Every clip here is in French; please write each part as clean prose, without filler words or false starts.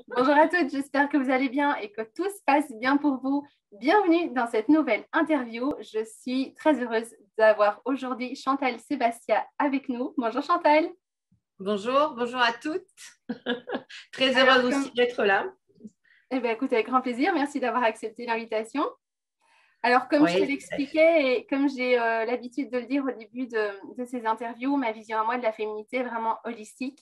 Bonjour à toutes, j'espère que vous allez bien et que tout se passe bien pour vous. Bienvenue dans cette nouvelle interview. Je suis très heureuse d'avoir aujourd'hui Chantal Sébastia avec nous. Bonjour Chantal. Bonjour, bonjour à toutes. Très heureuse Alors, aussi d'être là. eh bien, écoute, avec grand plaisir. Merci d'avoir accepté l'invitation. Alors, comme je te Oui, l'expliquais et comme j'ai l'habitude de le dire au début de ces interviews, ma vision à moi de la féminité est vraiment holistique.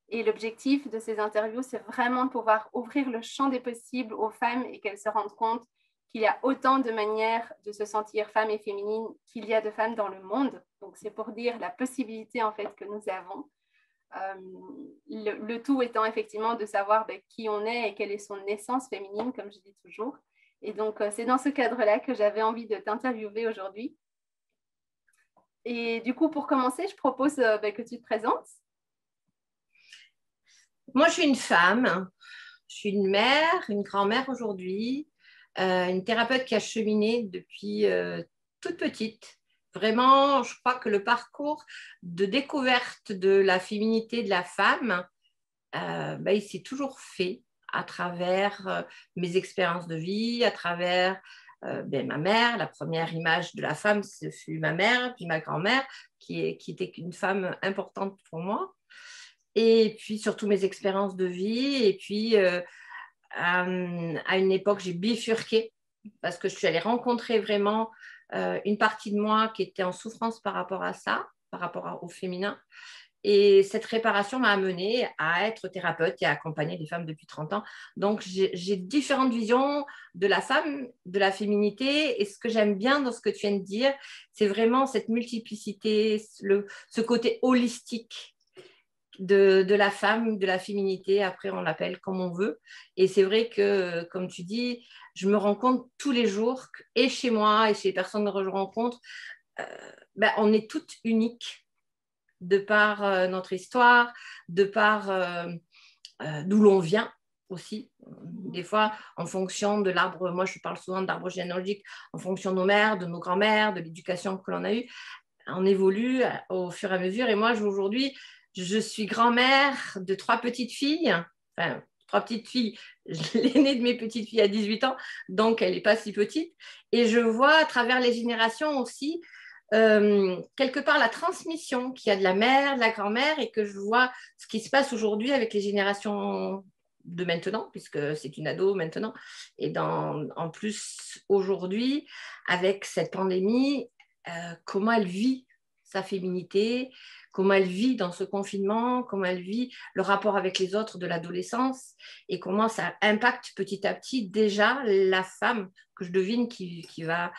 Et l'objectif de ces interviews, c'est vraiment de pouvoir ouvrir le champ des possibles aux femmes et qu'elles se rendent compte qu'il y a autant de manières de se sentir femme et féminine qu'il y a de femmes dans le monde. Donc, c'est pour dire la possibilité en fait que nous avons. Le tout étant effectivement de savoir qui on est et quelle est son essence féminine, comme je dis toujours. Et donc, c'est dans ce cadre-là que j'avais envie de t'interviewer aujourd'hui. Et du coup, pour commencer, je propose que tu te présentes. moi je suis une femme, je suis une mère, une grand-mère aujourd'hui, une thérapeute qui a cheminé depuis toute petite. Vraiment, je crois que le parcours de découverte de la féminité de la femme, il s'est toujours fait à travers mes expériences de vie, à travers ma mère. La première image de la femme, ce fut ma mère, puis ma grand-mère, qui était une femme importante pour moi. Et puis surtout mes expériences de vie. Et puis à une époque, j'ai bifurqué parce que je suis allée rencontrer vraiment une partie de moi qui était en souffrance par rapport à ça, par rapport au féminin. Et cette réparation m'a amenée à être thérapeute et à accompagner des femmes depuis 30 ans. Donc, j'ai différentes visions de la femme, de la féminité. Et ce que j'aime bien dans ce que tu viens de dire, c'est vraiment cette multiplicité, ce côté holistique de la femme, de la féminité. Après, on l'appelle comme on veut. Et c'est vrai que, comme tu dis, je me rends compte tous les jours, et chez moi et chez les personnes que je rencontre, euh, on est toutes uniques de par notre histoire, de par d'où l'on vient aussi. Des fois, en fonction de l'arbre, moi je parle souvent d'arbre généalogique, en fonction de nos mères, de nos grands-mères, de l'éducation que l'on a eue, on évolue au fur et à mesure. Et moi, aujourd'hui, je suis grand-mère de 3 petites filles, enfin, 3 petites filles. L'aînée de mes petites filles a 18 ans, donc elle n'est pas si petite. Et je vois à travers les générations aussi quelque part la transmission qu'il y a de la mère, de la grand-mère, et que je vois ce qui se passe aujourd'hui avec les générations de maintenant, puisque c'est une ado maintenant, et en plus aujourd'hui, avec cette pandémie, comment elle vit sa féminité, comment elle vit dans ce confinement, comment elle vit le rapport avec les autres de l'adolescence, et comment ça impacte petit à petit déjà la femme que je devine qui va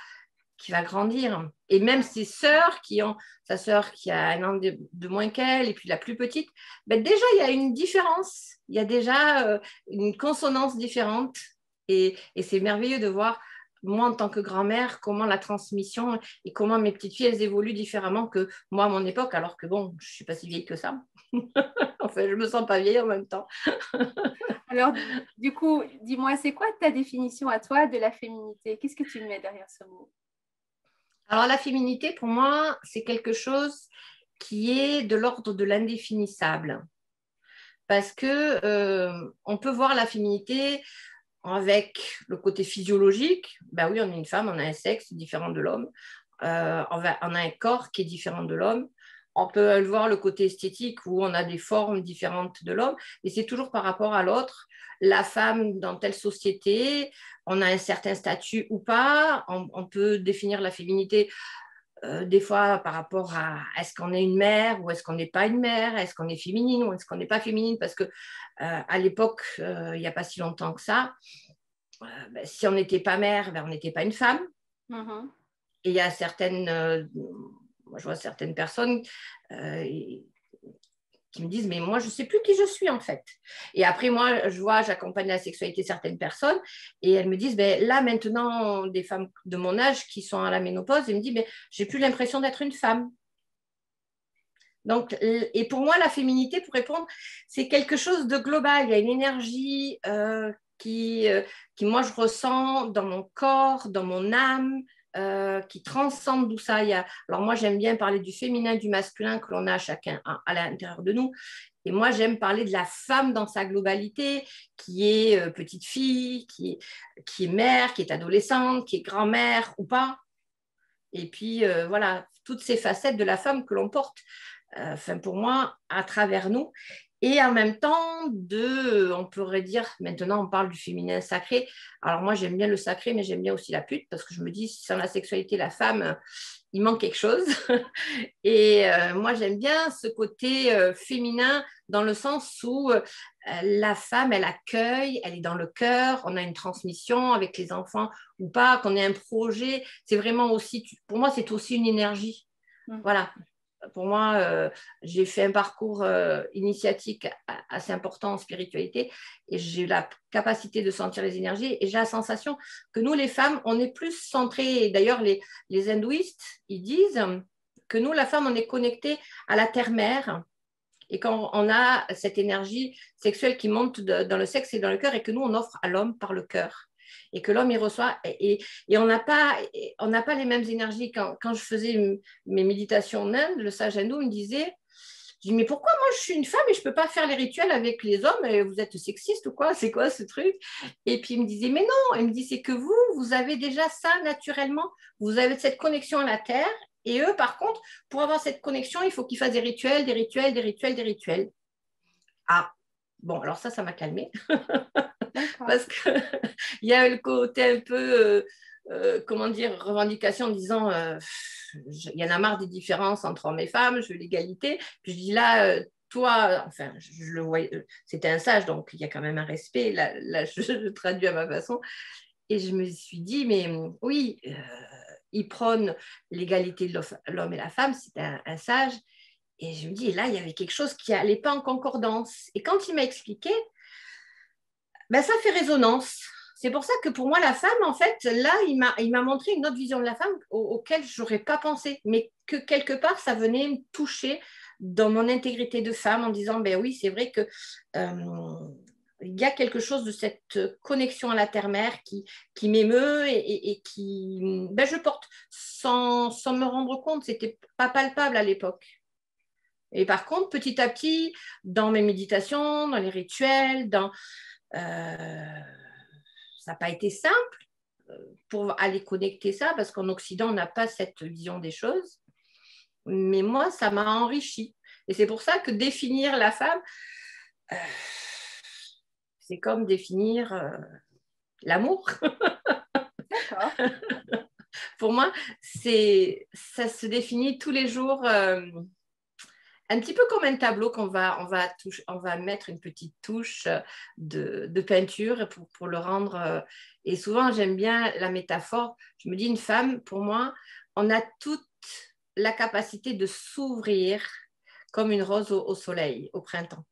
grandir. Et même ses sœurs qui ont, sa sœur qui a un an de moins qu'elle, et puis la plus petite, déjà, il y a une différence. Il y a déjà une consonance différente. Et c'est merveilleux de voir, moi, en tant que grand-mère, comment la transmission et comment mes petites filles, elles évoluent différemment que moi, à mon époque, alors que bon, je ne suis pas si vieille que ça. Enfin, je ne me sens pas vieille en même temps. Alors, du coup, dis-moi, c'est quoi ta définition à toi de la féminité? Qu'est-ce que tu mets derrière ce mot? Alors, la féminité, pour moi, c'est quelque chose qui est de l'ordre de l'indéfinissable. Parce que on peut voir la féminité avec le côté physiologique. Ben oui, on est une femme, on a un sexe différent de l'homme, on a un corps qui est différent de l'homme. On peut voir le côté esthétique où on a des formes différentes de l'homme, et c'est toujours par rapport à l'autre. La femme dans telle société, on a un certain statut ou pas. On peut définir la féminité des fois par rapport à est-ce qu'on est une mère ou est-ce qu'on n'est pas une mère, est-ce qu'on est féminine ou est-ce qu'on n'est pas féminine, parce que à l'époque, il n'y a pas si longtemps que ça, si on n'était pas mère, on n'était pas une femme. Mm-hmm. Et il y a certaines, moi je vois certaines personnes qui me disent, mais moi, je ne sais plus qui je suis, en fait. Et après, moi, je vois, j'accompagne la sexualité de certaines personnes, et elles me disent, là, maintenant, des femmes de mon âge qui sont à la ménopause, elles me disent, j'ai plus l'impression d'être une femme. Donc, et pour moi, la féminité, pour répondre, c'est quelque chose de global. Il y a une énergie qui, moi, je ressens dans mon corps, dans mon âme, qui transcende tout ça. Alors moi, j'aime bien parler du féminin, du masculin que l'on a chacun à l'intérieur de nous. Et moi, j'aime parler de la femme dans sa globalité, qui est petite fille, qui est mère, qui est adolescente, qui est grand-mère ou pas. Et puis, voilà, toutes ces facettes de la femme que l'on porte, pour moi, à travers nous. Et en même temps, on pourrait dire, maintenant on parle du féminin sacré. Alors moi, j'aime bien le sacré, mais j'aime bien aussi la pute, parce que je me dis, sans la sexualité, la femme, il manque quelque chose. Et moi, j'aime bien ce côté féminin dans le sens où la femme, elle accueille, elle est dans le cœur, on a une transmission avec les enfants ou pas, qu'on ait un projet. C'est vraiment aussi, pour moi, c'est aussi une énergie. Voilà. Pour moi, j'ai fait un parcours initiatique assez important en spiritualité et j'ai la capacité de sentir les énergies et j'ai la sensation que nous, les femmes, on est plus centrées. D'ailleurs, les hindouistes, ils disent que nous, la femme, on est connecté à la terre-mère et quand on a cette énergie sexuelle qui monte dans le sexe et dans le cœur et que nous, on offre à l'homme par le cœur. Et que l'homme, il reçoit. Et on n'a pas les mêmes énergies. Quand je faisais mes méditations en Inde, le sage hindou me disait, je dis, mais pourquoi moi, je suis une femme et je ne peux pas faire les rituels avec les hommes et vous êtes sexiste ou quoi? C'est quoi ce truc? Et puis il me disait, mais non. Il me dit, c'est que vous avez déjà ça naturellement. Vous avez cette connexion à la terre. Et eux, par contre, pour avoir cette connexion, il faut qu'ils fassent des rituels, des rituels, des rituels, des rituels. Ah, bon, alors ça m'a calmée. Parce qu'il y a le côté un peu, comment dire, revendication en disant, il y en a marre des différences entre hommes et femmes, je veux l'égalité. Puis je dis là, toi, enfin, je le voyais, c'était un sage, donc il y a quand même un respect. Là je traduis à ma façon. Et je me suis dit, mais oui, il prône l'égalité de l'homme et la femme, c'est un sage. Et je me dis, et là, il y avait quelque chose qui n'allait pas en concordance. Et quand il m'a expliqué, ben, ça fait résonance. C'est pour ça que pour moi, la femme, en fait, là, il m'a montré une autre vision de la femme auquel je n'aurais pas pensé, mais que quelque part, ça venait me toucher dans mon intégrité de femme en disant, ben oui, c'est vrai que il y a quelque chose de cette connexion à la terre-mère qui m'émeut et qui, ben, je porte sans me rendre compte. C'était pas palpable à l'époque. Et par contre, petit à petit, dans mes méditations, dans les rituels, ça n'a pas été simple pour aller connecter ça, parce qu'en Occident, on n'a pas cette vision des choses. Mais moi, ça m'a enrichi. Et c'est pour ça que définir la femme, c'est comme définir l'amour. D'accord. Pour moi, ça se définit tous les jours. Un petit peu comme un tableau on va mettre une petite touche de peinture pour le rendre. Et souvent, j'aime bien la métaphore. Je me dis, une femme, pour moi, on a toute la capacité de s'ouvrir comme une rose au soleil, au printemps.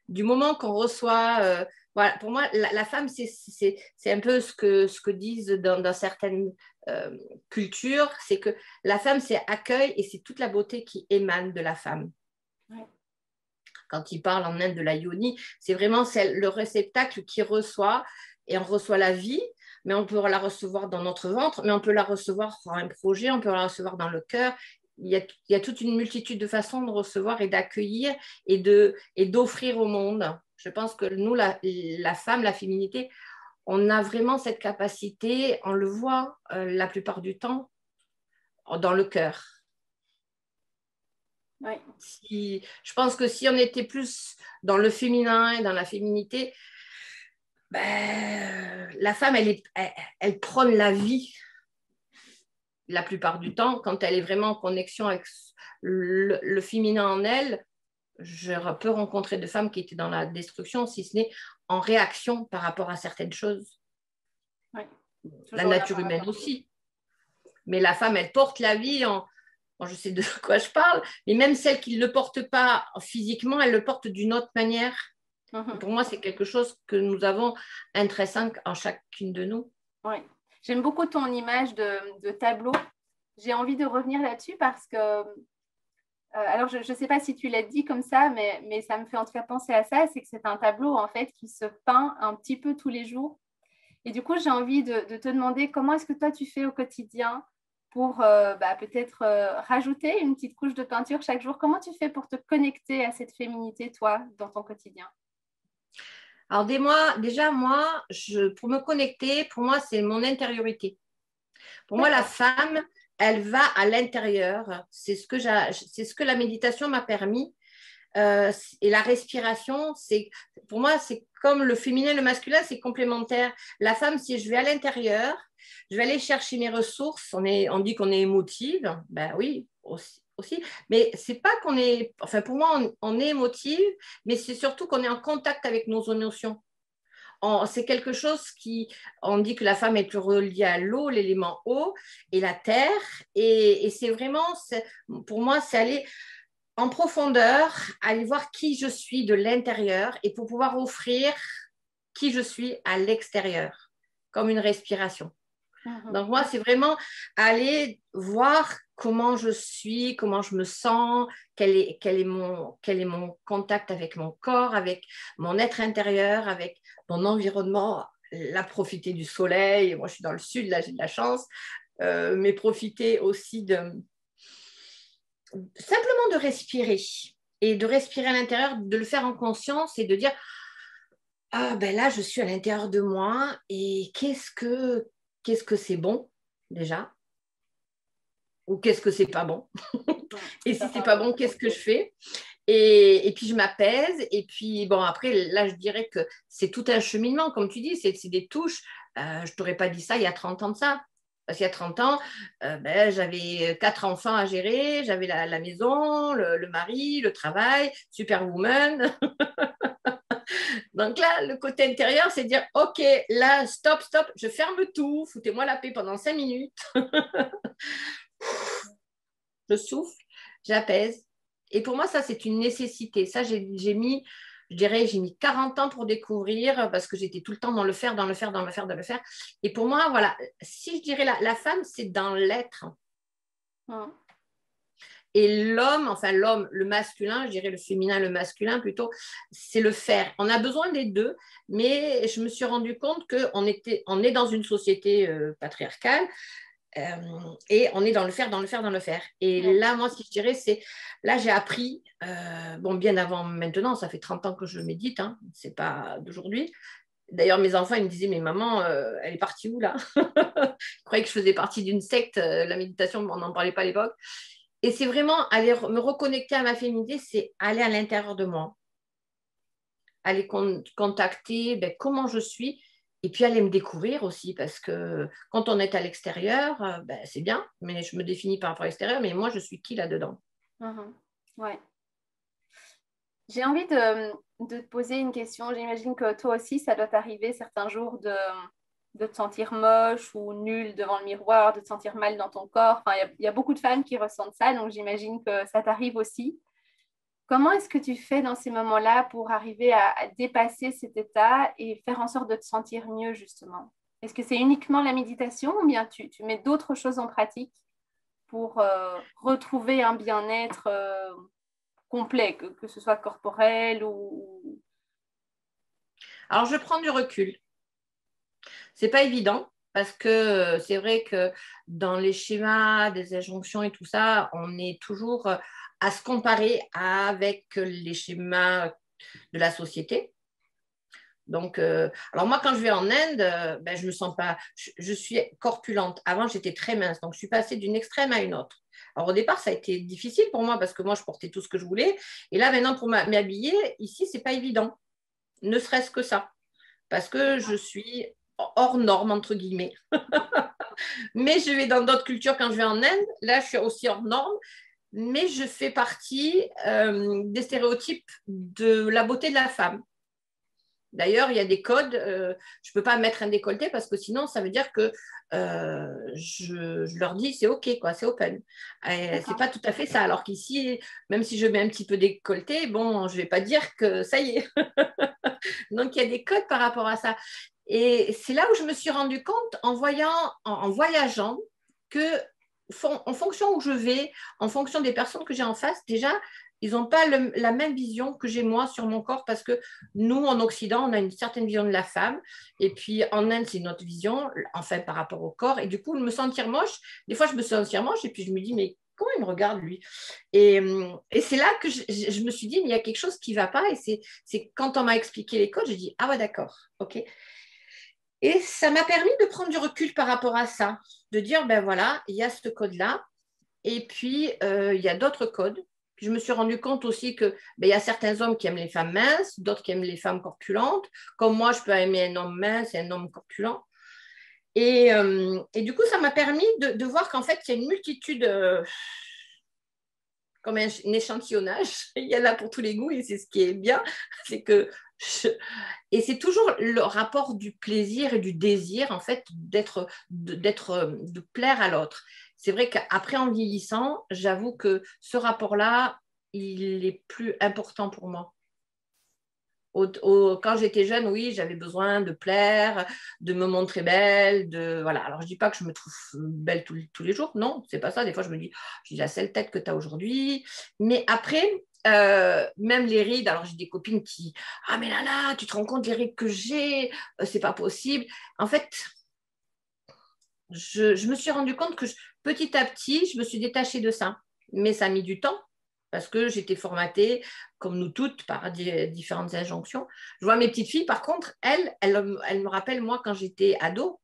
Du moment qu'on reçoit, voilà, pour moi, la femme, c'est un peu ce que disent dans certaines cultures, c'est que la femme, c'est accueil et c'est toute la beauté qui émane de la femme. Ouais. Quand ils parlent en Inde de la yoni, c'est vraiment le réceptacle qui reçoit, et on reçoit la vie, mais on peut la recevoir dans notre ventre, mais on peut la recevoir dans un projet, on peut la recevoir dans le cœur. Il y a toute une multitude de façons de recevoir et d'accueillir et d'offrir au monde. Je pense que nous, la femme, la féminité, on a vraiment cette capacité, on le voit la plupart du temps, dans le cœur. Ouais. Je pense que si on était plus dans le féminin et dans la féminité, ben, la femme, elle prône la vie la plupart du temps. Quand elle est vraiment en connexion avec le féminin en elle, je peux rencontrer des femmes qui étaient dans la destruction, si ce n'est en réaction par rapport à certaines choses. Ouais. La nature humaine aussi. Mais la femme, elle porte la vie je sais de quoi je parle, mais même celle qui ne le porte pas physiquement, elle le porte d'une autre manière. Pour moi, c'est quelque chose que nous avons intrinsèque en chacune de nous. Oui. J'aime beaucoup ton image de tableau. J'ai envie de revenir là-dessus parce que, alors je ne sais pas si tu l'as dit comme ça, mais ça me fait en tout cas penser à ça, c'est que c'est un tableau en fait qui se peint un petit peu tous les jours. Et du coup, j'ai envie de te demander comment est-ce que toi, tu fais au quotidien pour peut-être rajouter une petite couche de peinture chaque jour. Comment tu fais pour te connecter à cette féminité, toi, dans ton quotidien? Alors, déjà, moi, pour me connecter, pour moi, c'est mon intériorité. Pour moi, la D'accord. femme, elle va à l'intérieur. C'est ce que la méditation m'a permis. Et la respiration, pour moi, c'est comme le féminin et le masculin, c'est complémentaire. La femme, si je vais à l'intérieur, je vais aller chercher mes ressources. On dit qu'on est émotive, ben oui, aussi. Mais c'est pas qu'on est, enfin pour moi, on est émotive, mais c'est surtout qu'on est en contact avec nos émotions. C'est quelque chose on dit que la femme est plus reliée à l'eau, l'élément eau et la terre. Et c'est vraiment, pour moi, c'est aller en profondeur, aller voir qui je suis de l'intérieur et pour pouvoir offrir qui je suis à l'extérieur, comme une respiration. Donc moi, c'est vraiment aller voir comment je suis, comment je me sens, quel est mon contact avec mon corps, avec mon être intérieur, avec mon environnement, là, profiter du soleil. Moi, je suis dans le sud, là, j'ai de la chance, mais profiter aussi simplement de respirer et de respirer à l'intérieur, de le faire en conscience et de dire ah ben là je suis à l'intérieur de moi et qu'est-ce que c'est bon déjà ou qu'est-ce que c'est pas bon et si c'est pas bon qu'est-ce que je fais et puis je m'apaise et puis bon après là je dirais que c'est tout un cheminement comme tu dis c'est des touches je t'aurais pas dit ça il y a 30 ans de ça. Parce qu'il y a 30 ans, j'avais 4 enfants à gérer, j'avais la maison, le mari, le travail, superwoman. Donc là, le côté intérieur, c'est dire, OK, là, stop, je ferme tout, foutez-moi la paix pendant 5 minutes. Je souffle, j'apaise. Et pour moi, ça, c'est une nécessité. Ça, j'ai mis, je dirais, j'ai mis 40 ans pour découvrir parce que j'étais tout le temps dans le faire, dans le faire, dans le faire, dans le faire. Et pour moi, voilà, si je dirais la femme, c'est dans l'être. Et l'homme, enfin l'homme, le masculin, je dirais le féminin, le masculin plutôt, c'est le faire. On a besoin des deux, mais je me suis rendu compte qu'on on est dans une société patriarcale et on est dans le faire, dans le faire, dans le faire. Et là, moi, si je dirais, là, j'ai appris, bon, bien avant maintenant, ça fait 30 ans que je médite, hein, c'est pas d'aujourd'hui. D'ailleurs, mes enfants, ils me disaient, mais maman, elle est partie où là? Ils croyaient que je faisais partie d'une secte, la méditation, on n'en parlait pas à l'époque. Et c'est vraiment aller me reconnecter à ma féminité, c'est aller à l'intérieur de moi, aller contacter comment je suis et puis aller me découvrir aussi parce que quand on est à l'extérieur, c'est bien, mais je me définis par rapport à l'extérieur, mais moi, je suis qui là-dedans? Ouais. J'ai envie de te poser une question. J'imagine que toi aussi, ça doit t'arriver certains jours de te sentir moche ou nulle devant le miroir, de te sentir mal dans ton corps. Enfin, il y a beaucoup de femmes qui ressentent ça, donc j'imagine que ça t'arrive aussi. Comment est-ce que tu fais dans ces moments-là pour arriver à dépasser cet état et faire en sorte de te sentir mieux, justement? Est-ce que c'est uniquement la méditation ou bien tu mets d'autres choses en pratique pour retrouver un bien-être complet, que ce soit corporel ou... Alors, je prends du recul. C'est pas évident parce que c'est vrai que dans les schémas des injonctions et tout ça, on est toujours à se comparer avec les schémas de la société. Donc, alors moi, quand je vais en Inde, je me sens pas, je suis corpulente. Avant, j'étais très mince, donc je suis passée d'une extrême à une autre. Alors au départ, ça a été difficile pour moi parce que moi, je portais tout ce que je voulais. Et là, maintenant, pour m'habiller, ici, c'est pas évident, ne serait-ce que ça, parce que je suis hors norme, entre guillemets. Mais je vais dans d'autres cultures quand je vais en Inde, là, je suis aussi hors norme, mais je fais partie des stéréotypes de la beauté de la femme. D'ailleurs, il y a des codes. Je ne peux pas mettre un décolleté parce que sinon, ça veut dire que je leur dis c'est OK, quoi, c'est open. C'est pas tout à fait ça. Alors qu'ici, même si je mets un petit peu décolleté, bon, je ne vais pas dire que ça y est. Donc, il y a des codes par rapport à ça. Et c'est là où je me suis rendu compte en voyageant que en fonction où je vais, en fonction des personnes que j'ai en face, déjà, ils n'ont pas la même vision que j'ai moi sur mon corps parce que nous, en Occident, on a une certaine vision de la femme. Et puis en Inde, c'est notre vision, enfin par rapport au corps. Et du coup, me sentir moche, des fois, je me sentir moche et puis je me dis, mais comment il me regarde, lui? Et c'est là que je me suis dit, mais il y a quelque chose qui ne va pas. Et c'est quand on m'a expliqué les codes, j'ai dit, ah ouais, d'accord, ok. Et ça m'a permis de prendre du recul par rapport à ça, de dire, ben voilà, il y a ce code-là. Et puis, il y a d'autres codes. Puis, je me suis rendu compte aussi que il y a certains hommes qui aiment les femmes minces, d'autres qui aiment les femmes corpulentes. Comme moi, je peux aimer un homme mince et un homme corpulent. Et du coup, ça m'a permis de voir qu'en fait, il y a une multitude, comme un échantillonnage. Il y en a pour tous les goûts et c'est ce qui est bien. C'est que et c'est toujours le rapport du plaisir et du désir, en fait, de plaire à l'autre. C'est vrai qu'après, en vieillissant, j'avoue que ce rapport-là, il est plus important pour moi. Quand j'étais jeune, oui, j'avais besoin de plaire, de me montrer belle, voilà. Alors, je dis pas que je me trouve belle tous les jours, non, c'est pas ça. Des fois, je me dis, j'ai la seule tête que tu as aujourd'hui. Mais après, même les rides, alors j'ai des copines qui, ah mais là, tu te rends compte des rides que j'ai, c'est pas possible. En fait, je me suis rendu compte que petit à petit, je me suis détachée de ça. Mais ça a mis du temps parce que j'étais formatée, comme nous toutes, par différentes injonctions. Je vois mes petites filles, par contre, elles me rappellent, moi, quand j'étais ado,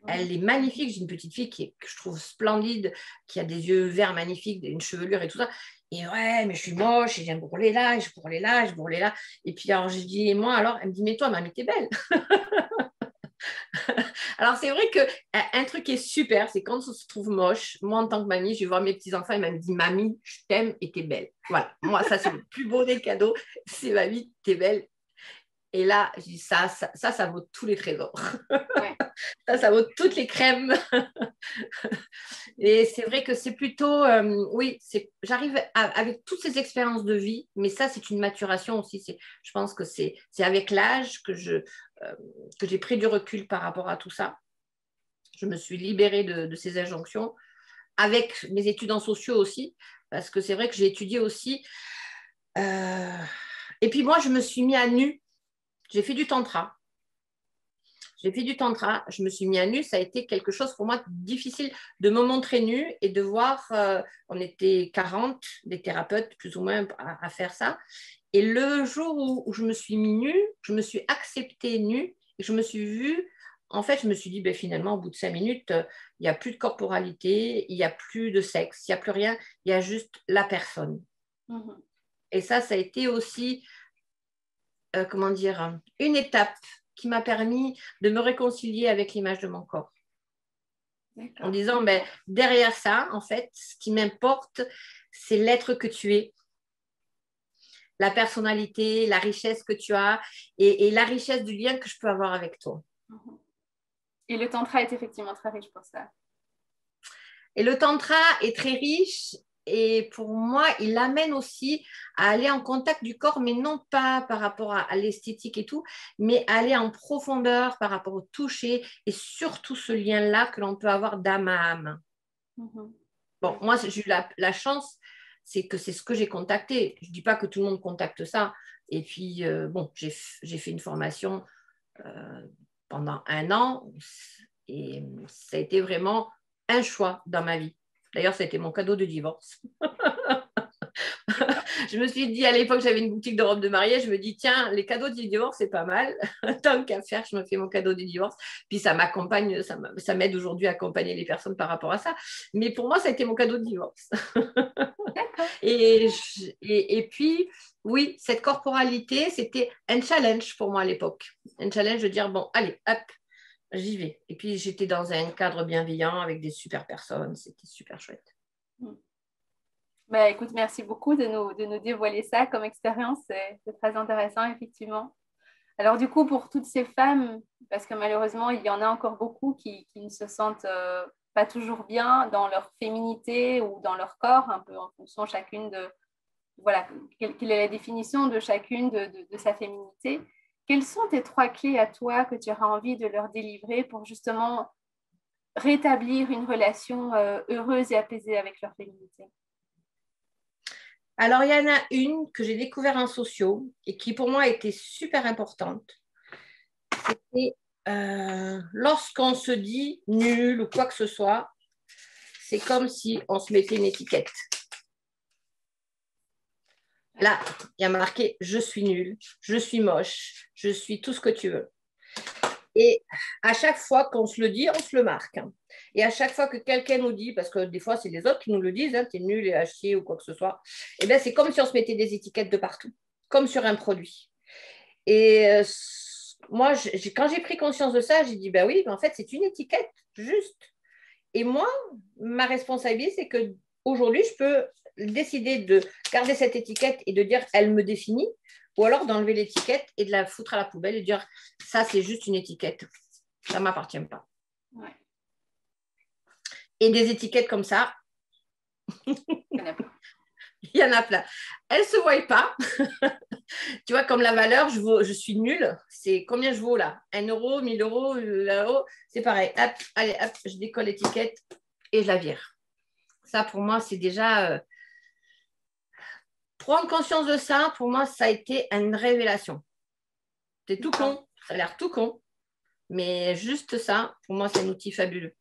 elle est magnifique. J'ai une petite fille que je trouve splendide, qui a des yeux verts magnifiques, une chevelure et tout ça. Et ouais, mais je suis moche, et je viens bourreler là, et je bourreler là, et je bourreler là. Et puis, alors, je dis, et moi, alors, elle me dit, mais toi, mamie, t'es belle. Alors, c'est vrai qu'un truc qui est super, c'est quand on se trouve moche. Moi, en tant que mamie, je vais voir mes petits-enfants et me dit, mamie, je t'aime et t'es belle. Voilà, moi, ça, c'est le plus beau des cadeaux. C'est mamie, t'es belle. Et là, je dis, ça vaut tous les trésors. Ouais. Ça vaut toutes les crèmes. Et c'est vrai que c'est plutôt, oui, j'arrive avec toutes ces expériences de vie, mais ça, c'est une maturation aussi. Je pense que c'est avec l'âge que j'ai pris du recul par rapport à tout ça. Je me suis libérée de ces injonctions, avec mes études en sociaux aussi, parce que c'est vrai que j'ai étudié aussi. Et puis moi, je me suis mis à nu. J'ai fait du tantra. Je me suis mis à nu, ça a été quelque chose pour moi difficile de me montrer nue et de voir, on était 40, des thérapeutes plus ou moins à faire ça. Et le jour où je me suis mis nue, je me suis acceptée nue et je me suis vue, en fait, je me suis dit, ben, finalement, au bout de 5 minutes, il n'y a plus de corporalité, il n'y a plus de sexe, il n'y a plus rien, il y a juste la personne. Mm-hmm. Et ça a été aussi, comment dire, une étape qui m'a permis de me réconcilier avec l'image de mon corps. En disant, ben, derrière ça, en fait, ce qui m'importe, c'est l'être que tu es, la personnalité, la richesse que tu as et la richesse du lien que je peux avoir avec toi. Et le tantra est effectivement très riche pour ça. Et le tantra est très riche et pour moi, il amène aussi à aller en contact du corps, mais non pas par rapport à l'esthétique et tout, mais aller en profondeur par rapport au toucher et surtout ce lien-là que l'on peut avoir d'âme à âme. Mm-hmm. Bon, moi, j'ai eu la chance, c'est que c'est ce que j'ai contacté. Je ne dis pas que tout le monde contacte ça. Et puis, bon, j'ai fait une formation pendant 1 an et ça a été vraiment un choix dans ma vie. D'ailleurs, ça a été mon cadeau de divorce. Je me suis dit, à l'époque, j'avais une boutique de robes de mariée. Je me dis, tiens, les cadeaux du divorce, c'est pas mal. Tant qu'à faire, je me fais mon cadeau du divorce. Puis ça m'accompagne, ça m'aide aujourd'hui à accompagner les personnes par rapport à ça. Mais pour moi, ça a été mon cadeau de divorce. Et puis, oui, cette corporalité, c'était un challenge pour moi à l'époque. Un challenge de dire, bon, allez, hop, j'y vais. Et puis, j'étais dans un cadre bienveillant avec des super personnes. C'était super chouette. Bah, écoute, merci beaucoup de nous dévoiler ça comme expérience. C'est très intéressant, effectivement. Alors, du coup, pour toutes ces femmes, parce que malheureusement, il y en a encore beaucoup qui ne se sentent pas toujours bien dans leur féminité ou dans leur corps, un peu en fonction chacune de, voilà, quelle est la définition de chacune de sa féminité. Quelles sont tes 3 clés à toi que tu auras envie de leur délivrer pour justement rétablir une relation heureuse et apaisée avec leur féminité? Alors, il y en a une que j'ai découvert en sociaux et qui pour moi était super importante. C'était lorsqu'on se dit nul ou quoi que ce soit, c'est comme si on se mettait une étiquette. Là, il y a marqué je suis nul, je suis moche, je suis tout ce que tu veux. Et à chaque fois qu'on se le dit, on se le marque. Et à chaque fois que quelqu'un nous dit, parce que des fois c'est les autres qui nous le disent, t'es nul et à chier ou quoi que ce soit, et bien c'est comme si on se mettait des étiquettes de partout, comme sur un produit. Et moi, quand j'ai pris conscience de ça, j'ai dit, ben oui, mais en fait c'est une étiquette, juste. Et moi, ma responsabilité, c'est que aujourd'hui, je peux décider de garder cette étiquette et de dire elle me définit, ou alors d'enlever l'étiquette et de la foutre à la poubelle et de dire ça, c'est juste une étiquette. Ça ne m'appartient pas. Ouais. Et des étiquettes comme ça, il y en a plein. Elles ne se voient pas. Tu vois, comme la valeur, je suis nulle. C'est combien je vaux là 1 euro, 1000 euros, là-haut. C'est pareil. Hop, allez, hop, je décolle l'étiquette et je la vire. Ça, pour moi, c'est déjà... prendre conscience de ça, pour moi, ça a été une révélation. C'est tout con. Ça a l'air tout con. Mais juste ça, pour moi, c'est un outil fabuleux.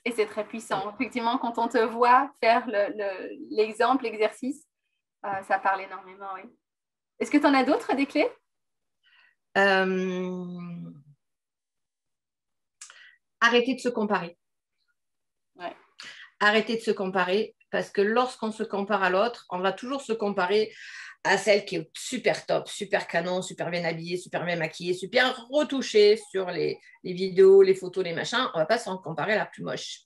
Et c'est très puissant. Effectivement, quand on te voit faire l'exemple, l'exercice, ça parle énormément, oui. Est-ce que tu en as d'autres, des clés? Arrêter de se comparer. Ouais. Arrêter de se comparer, parce que lorsqu'on se compare à l'autre, on va toujours se comparer à celle qui est super top, super canon, super bien habillée, super bien maquillée, super retouchée sur les vidéos, les photos, les machins. On ne va pas s'en comparer à la plus moche.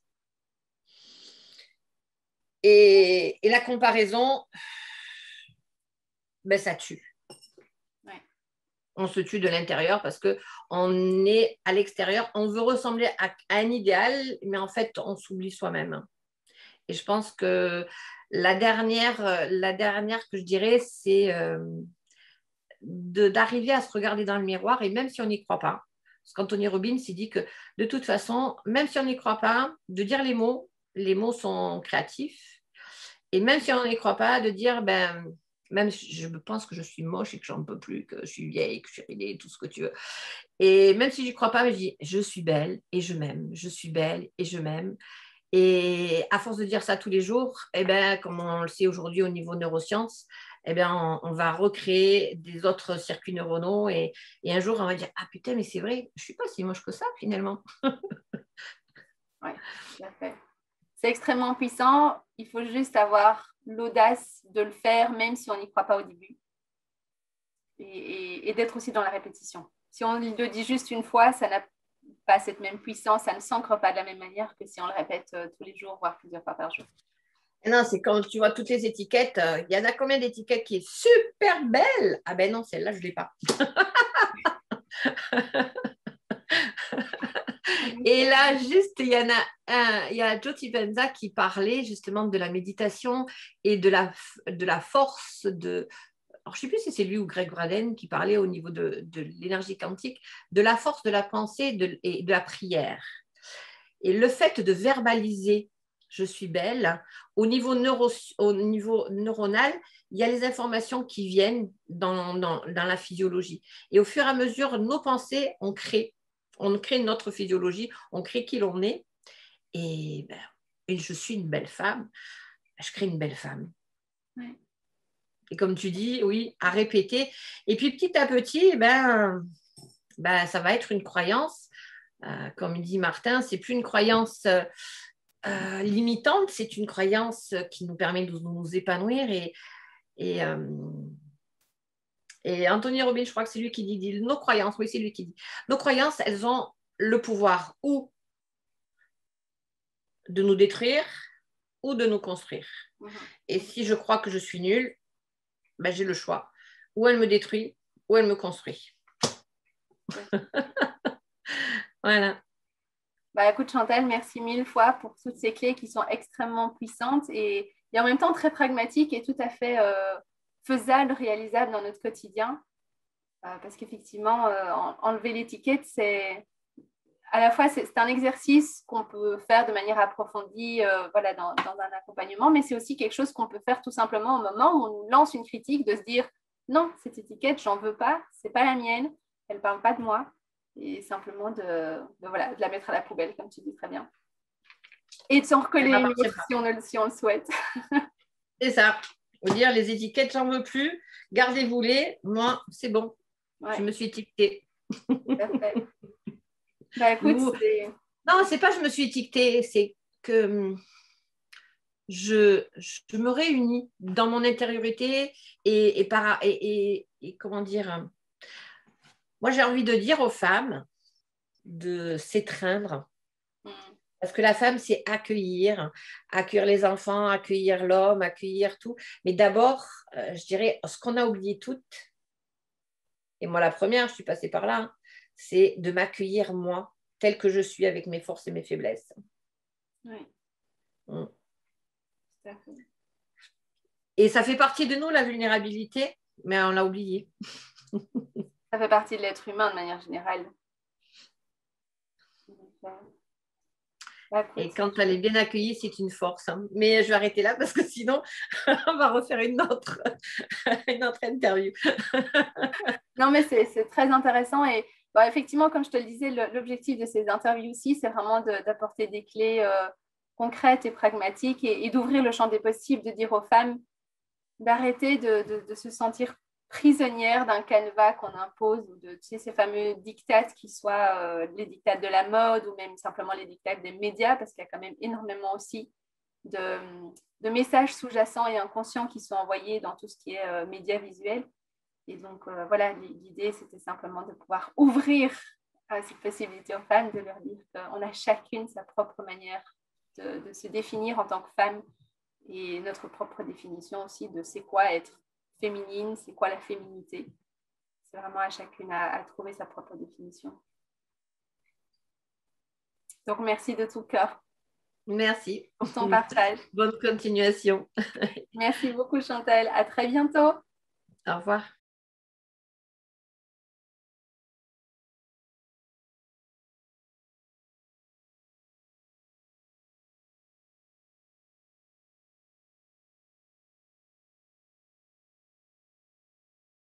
Et la comparaison, ben, ça tue. Ouais. On se tue de l'intérieur parce qu'on est à l'extérieur, on veut ressembler à un idéal, mais en fait, on s'oublie soi-même. Et je pense que la dernière que je dirais, c'est d'arriver à se regarder dans le miroir, et même si on n'y croit pas, parce qu'Anthony Robbins s'est dit que de toute façon, même si on n'y croit pas, de dire les mots sont créatifs, et même si on n'y croit pas, de dire, ben, même si je pense que je suis moche et que j'en peux plus, que je suis vieille, que je suis ridée, tout ce que tu veux. Et même si je n'y crois pas, je dis, je suis belle et je m'aime, je suis belle et je m'aime. Et à force de dire ça tous les jours, eh ben, comme on le sait aujourd'hui au niveau neurosciences, eh ben, on va recréer des autres circuits neuronaux et un jour, on va dire, ah putain, mais c'est vrai, je ne suis pas si moche que ça finalement. Oui, tout à fait. C'est extrêmement puissant. Il faut juste avoir l'audace de le faire, même si on n'y croit pas au début. Et d'être aussi dans la répétition. Si on le dit juste une fois, ça n'a pas cette même puissance, ça ne s'ancre pas de la même manière que si on le répète tous les jours, voire plusieurs fois par jour. Non, c'est quand tu vois toutes les étiquettes, il y en a combien d'étiquettes qui est super belle? Ah ben non, celle-là, je ne l'ai pas. Et là, juste, il y a Joe Dispenza qui parlait justement de la méditation et de la force de... Alors, je ne sais plus si c'est lui ou Greg Braden qui parlait au niveau de l'énergie quantique, de la force de la pensée et de la prière. Et le fait de verbaliser je suis belle, au niveau neuronal, il y a les informations qui viennent dans la physiologie. Et au fur et à mesure, nos pensées, on crée notre physiologie, on crée qui l'on est. Et, je suis une belle femme, je crée une belle femme. Ouais. Et comme tu dis, oui, à répéter. Et puis petit à petit, ça va être une croyance. Comme dit Martin, c'est plus une croyance limitante, c'est une croyance qui nous permet de nous épanouir. Et Anthony Robbins, je crois que c'est lui qui dit nos croyances, oui, c'est lui qui dit. Nos croyances, elles ont le pouvoir ou de nous détruire ou de nous construire. Et si je crois que je suis nulle, j'ai le choix. Ou elle me détruit, ou elle me construit. Voilà. Écoute, Chantal, merci 1000 fois pour toutes ces clés qui sont extrêmement puissantes et en même temps très pragmatiques et tout à fait faisables, réalisables dans notre quotidien. Parce qu'effectivement, enlever l'étiquette, c'est à la fois, c'est un exercice qu'on peut faire de manière approfondie voilà, dans un accompagnement, mais c'est aussi quelque chose qu'on peut faire tout simplement au moment où on nous lance une critique, de se dire non, cette étiquette, j'en veux pas, c'est pas la mienne, elle parle pas de moi, et simplement voilà, de la mettre à la poubelle, comme tu dis très bien. Et de s'en recoller une autre si on le souhaite. C'est ça. Vous dire les étiquettes, j'en veux plus, gardez-vous-les, moi, c'est bon. Ouais. Je me suis étiquetée. Tout à fait. Bah, écoute, non, c'est pas je me suis étiquetée, c'est que je me réunis dans mon intériorité et comment dire, moi j'ai envie de dire aux femmes de s'étreindre. Parce que la femme, c'est accueillir les enfants, accueillir l'homme, accueillir tout. Mais d'abord, je dirais, ce qu'on a oublié toutes, et moi la première, je suis passée par là, c'est de m'accueillir moi, telle que je suis, avec mes forces et mes faiblesses. Oui. Et ça fait partie de nous, la vulnérabilité, mais on l'a oublié. Ça fait partie de l'être humain de manière générale. Et quand elle est bien accueillie, c'est une force. Hein. Mais je vais arrêter là parce que sinon, on va refaire une autre interview. Non, mais c'est très intéressant. Et bon, effectivement, comme je te le disais, l'objectif de ces interviews aussi, c'est vraiment d'apporter des clés concrètes et pragmatiques et d'ouvrir le champ des possibles, de dire aux femmes d'arrêter de se sentir prisonnières d'un canevas qu'on impose, ou de ces fameux dictats qui soient les dictats de la mode ou même simplement les dictats des médias, parce qu'il y a quand même énormément aussi de messages sous-jacents et inconscients qui sont envoyés dans tout ce qui est médias visuels. Et donc, voilà, l'idée, c'était simplement de pouvoir ouvrir cette possibilité aux femmes, de leur dire qu'on a chacune sa propre manière de se définir en tant que femme et notre propre définition aussi de c'est quoi être féminine, c'est quoi la féminité. C'est vraiment à chacune à trouver sa propre définition. Donc, merci de tout cœur. Merci. Pour ton partage. Bonne continuation. Merci beaucoup, Chantal. À très bientôt. Au revoir.